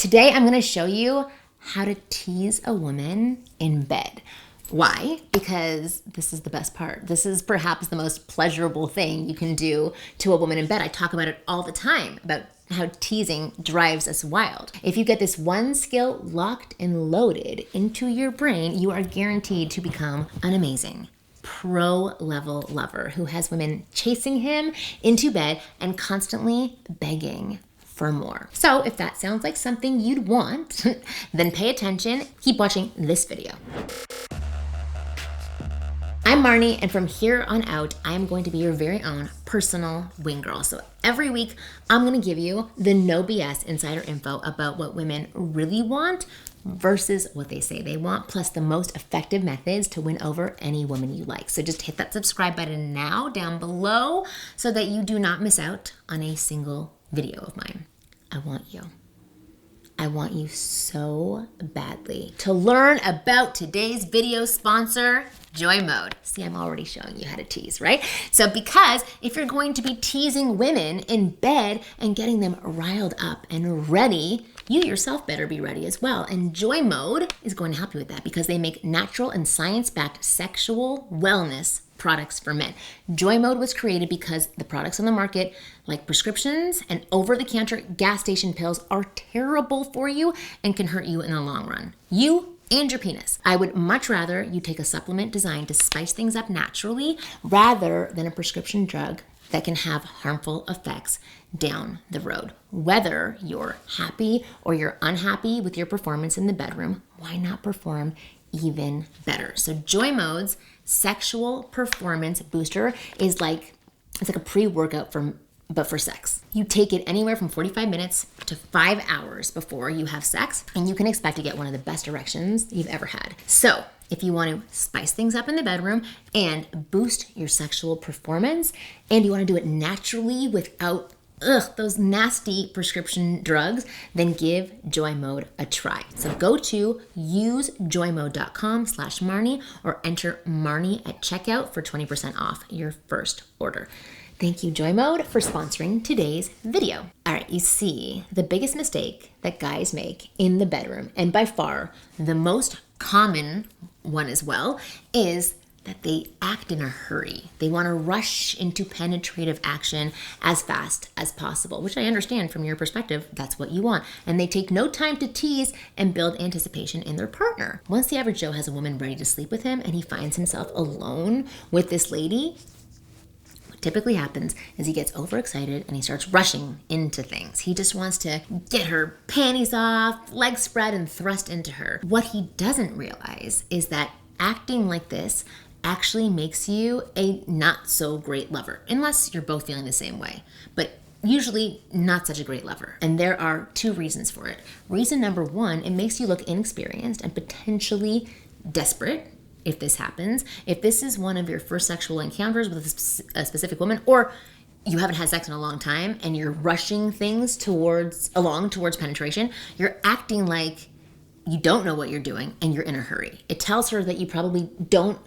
Today I'm going to show you how to tease a woman in bed. Why? Because this is the best part. This is perhaps the most pleasurable thing you can do to a woman in bed. I talk about it all the time, about how teasing drives us wild. If you get this one skill locked and loaded into your brain, you are guaranteed to become an amazing pro-level lover who has women chasing him into bed and constantly begging for more. So if that sounds like something you'd want, then pay attention. Keep watching this video. I'm Marni, and from here on out, I am going to be your very own personal wing girl. So every week, I'm going to give you the no BS insider info about what women really want versus what they say they want, plus the most effective methods to win over any woman you like. So just hit that subscribe button now down below so that you do not miss out on a single video of mine. I want you. I want you so badly to learn about today's video sponsor, Joy Mode. See, I'm already showing you how to tease, right? So because if you're going to be teasing women in bed and getting them riled up and ready, you yourself better be ready as well. And Joy Mode is going to help you with that because they make natural and science-backed sexual wellness products for men. Joy Mode was created because the products on the market, like prescriptions and over-the-counter gas station pills, are terrible for you and can hurt you in the long run. You and your penis. I would much rather you take a supplement designed to spice things up naturally rather than a prescription drug that can have harmful effects down the road. Whether you're happy or you're unhappy with your performance in the bedroom, why not perform even better? So Joy Mode's sexual performance booster is like, it's like a pre-workout but for sex. You take it anywhere from 45 minutes to 5 hours before you have sex, and you can expect to get one of the best erections you've ever had. So if you want to spice things up in the bedroom and boost your sexual performance, and you want to do it naturally without those nasty prescription drugs, then give Joy Mode a try. So go to usejoymode.com/Marni or enter Marni at checkout for 20% off your first order. Thank you, Joy Mode, for sponsoring today's video. All right, you see, the biggest mistake that guys make in the bedroom, and by far the most common one as well, is that they act in a hurry. They want to rush into penetrative action as fast as possible, which I understand from your perspective, that's what you want. And they take no time to tease and build anticipation in their partner. Once the average Joe has a woman ready to sleep with him and he finds himself alone with this lady, what typically happens is he gets overexcited and he starts rushing into things. He just wants to get her panties off, legs spread, and thrust into her. What he doesn't realize is that acting like this actually makes you a not so great lover, unless you're both feeling the same way, but usually not such a great lover. And there are two reasons for it. Reason number one, it makes you look inexperienced and potentially desperate if this happens. If this is one of your first sexual encounters with a specific woman, or you haven't had sex in a long time and you're rushing things towards penetration, you're acting like you don't know what you're doing and you're in a hurry. It tells her that you probably don't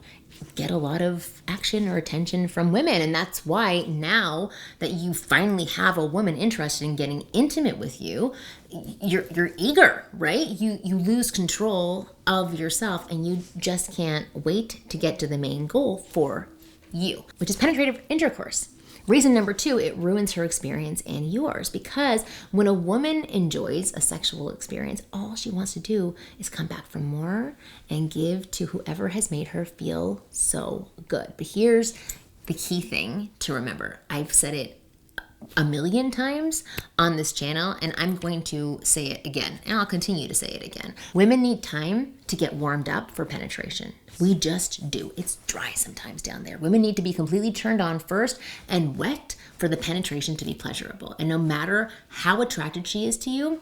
get a lot of action or attention from women. And that's why now that you finally have a woman interested in getting intimate with you, you're eager, right? You lose control of yourself and you just can't wait to get to the main goal for you, which is penetrative intercourse. Reason number two, it ruins her experience and yours, because when a woman enjoys a sexual experience, all she wants to do is come back for more and give to whoever has made her feel so good. But here's the key thing to remember. I've said it a million times on this channel, and I'm going to say it again, and I'll continue to say it again. Women need time to get warmed up for penetration. We just do. It's dry sometimes down there. Women need to be completely turned on first and wet for the penetration to be pleasurable. And no matter how attracted she is to you,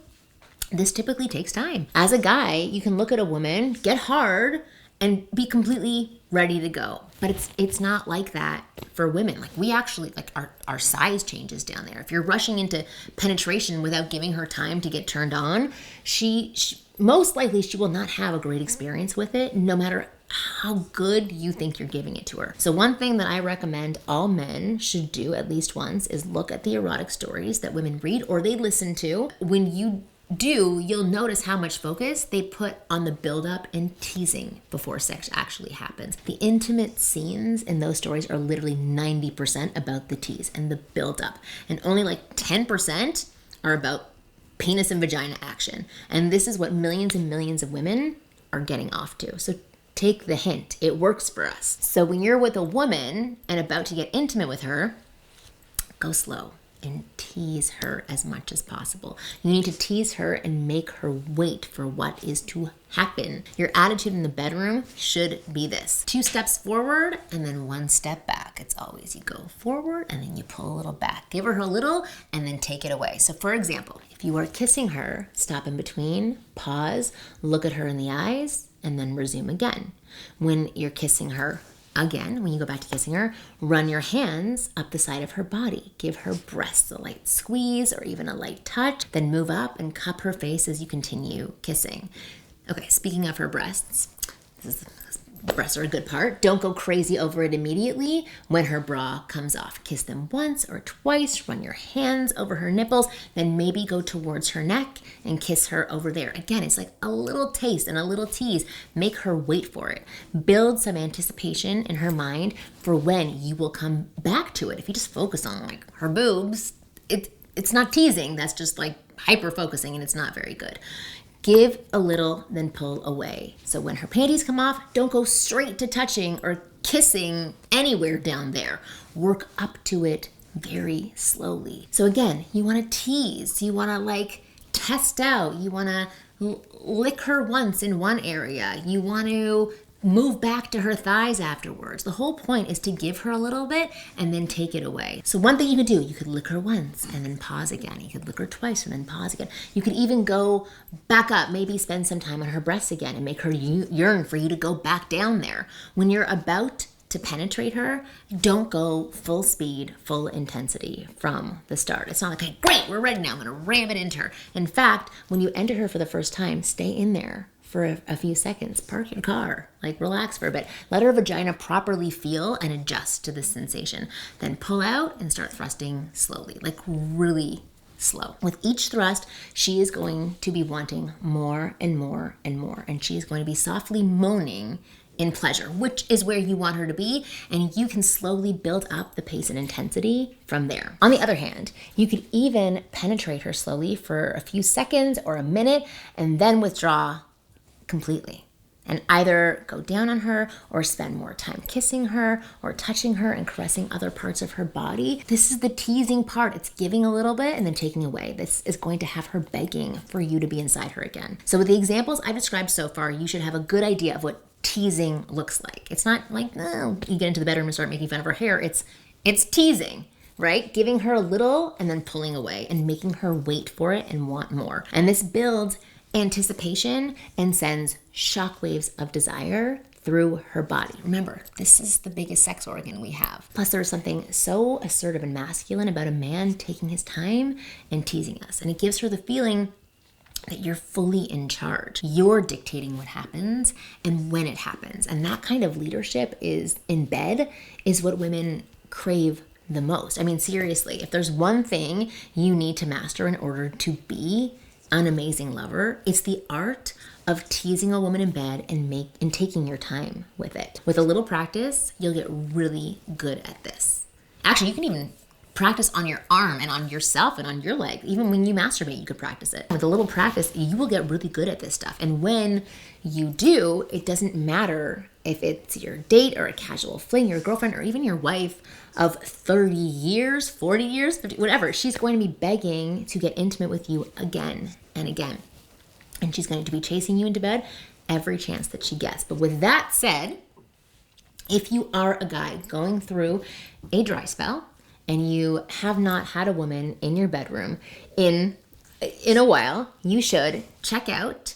this typically takes time. As a guy, you can look at a woman, get hard, and be completely ready to go. But it's not like that for women. Like, we actually, like, our size changes down there. If you're rushing into penetration without giving her time to get turned on, she most likely she will not have a great experience with it, no matter how good you think you're giving it to her. So one thing that I recommend all men should do at least once is look at the erotic stories that women read or they listen to when you do, you'll notice how much focus they put on the build-up and teasing before sex actually happens. The intimate scenes in those stories are literally 90% about the tease and the build-up, and only like 10% are about penis and vagina action. And this is what millions and millions of women are getting off to. So take the hint. It works for us. So when you're with a woman and about to get intimate with her, go slow and tease her as much as possible. You need to tease her and make her wait for what is to happen. Your attitude in the bedroom should be this: 2 steps forward and then 1 step back. It's always you go forward and then you pull a little back. Give her a little and then take it away. So for example, if you are kissing her, stop in between, pause, look at her in the eyes, and then resume again. When you're kissing her, again, when you go back to kissing her, run your hands up the side of her body. Give her breasts a light squeeze or even a light touch. Then move up and cup her face as you continue kissing. Okay, speaking of her breasts, breasts are a good part. Don't go crazy over it immediately when her bra comes off. Kiss them once or twice. Run your hands over her nipples. Then maybe go towards her neck and kiss her over there. Again, it's like a little taste and a little tease. Make her wait for it. Build some anticipation in her mind for when you will come back to it. If you just focus on like her boobs, it's not teasing. That's just like hyper focusing, and it's not very good. Give a little, then pull away. So when her panties come off, don't go straight to touching or kissing anywhere down there. Work up to it very slowly. So again, you want to tease. You want to like test out. You want to lick her once in one area. You want to move back to her thighs afterwards. The whole point is to give her a little bit and then take it away. So one thing you could do, you could lick her once and then pause again. You could lick her twice and then pause again. You could even go back up, maybe spend some time on her breasts again and make her yearn for you to go back down there. When you're about to penetrate her, don't go full speed, full intensity from the start. It's not like, okay, great, we're ready now, I'm gonna ram it into her. In fact, when you enter her for the first time, stay in there for a few seconds. Park your car, like relax for a bit. Let her vagina properly feel and adjust to this sensation. Then pull out and start thrusting slowly, like really slow. With each thrust, she is going to be wanting more and more and more. And she is going to be softly moaning in pleasure, which is where you want her to be. And you can slowly build up the pace and intensity from there. On the other hand, you could even penetrate her slowly for a few seconds or a minute and then withdraw completely, and either go down on her or spend more time kissing her or touching her and caressing other parts of her body. This is the teasing part. It's giving a little bit and then taking away. This is going to have her begging for you to be inside her again. So with the examples I've described so far, you should have a good idea of what teasing looks like. It's not like, oh, you get into the bedroom and start making fun of her hair. It's teasing, right? Giving her a little and then pulling away and making her wait for it and want more. And this builds anticipation and sends shockwaves of desire through her body. Remember, this is the biggest sex organ we have. Plus, there's something so assertive and masculine about a man taking his time and teasing us. And it gives her the feeling that you're fully in charge. You're dictating what happens and when it happens. And that kind of leadership is in bed is what women crave the most. I mean, seriously, if there's one thing you need to master in order to be an amazing lover, it's the art of teasing a woman in bed and taking your time with it. With a little practice, you'll get really good at this. Actually, you can even practice on your arm and on yourself and on your leg. Even when you masturbate, you could practice it. With a little practice, you will get really good at this stuff. And when you do, it doesn't matter if it's your date or a casual fling, your girlfriend, or even your wife of 30 years, 40 years, 50, whatever, she's going to be begging to get intimate with you again and again. And she's going to be chasing you into bed every chance that she gets. But with that said, if you are a guy going through a dry spell and you have not had a woman in your bedroom in a while, you should check out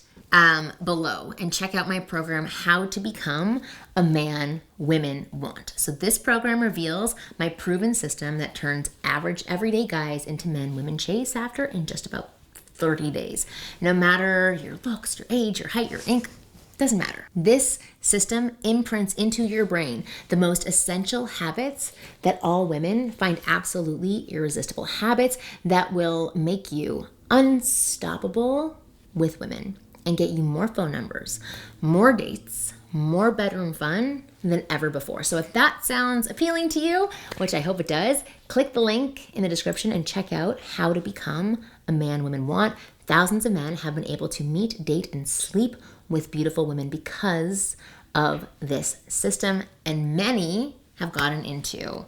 below and check out my program, How to Become a Man Women Want. So this program reveals my proven system that turns average everyday guys into men women chase after in just about 30 days. No matter your looks, your age, your height, your Doesn't matter. This system imprints into your brain the most essential habits that all women find absolutely irresistible, habits that will make you unstoppable with women and get you more phone numbers, more dates, more bedroom fun than ever before. So if that sounds appealing to you, which I hope it does, click the link in the description and check out how to become a man women want. Thousands of men have been able to meet, date, and sleep with beautiful women because of this system, and many have gotten into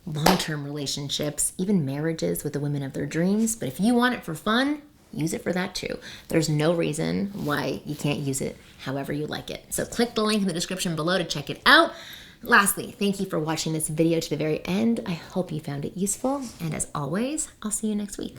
long-term relationships, even marriages with the women of their dreams. But if you want it for fun, use it for that too. There's no reason why you can't use it however you like it. So click the link in the description below to check it out. Lastly, thank you for watching this video to the very end. I hope you found it useful. And as always, I'll see you next week.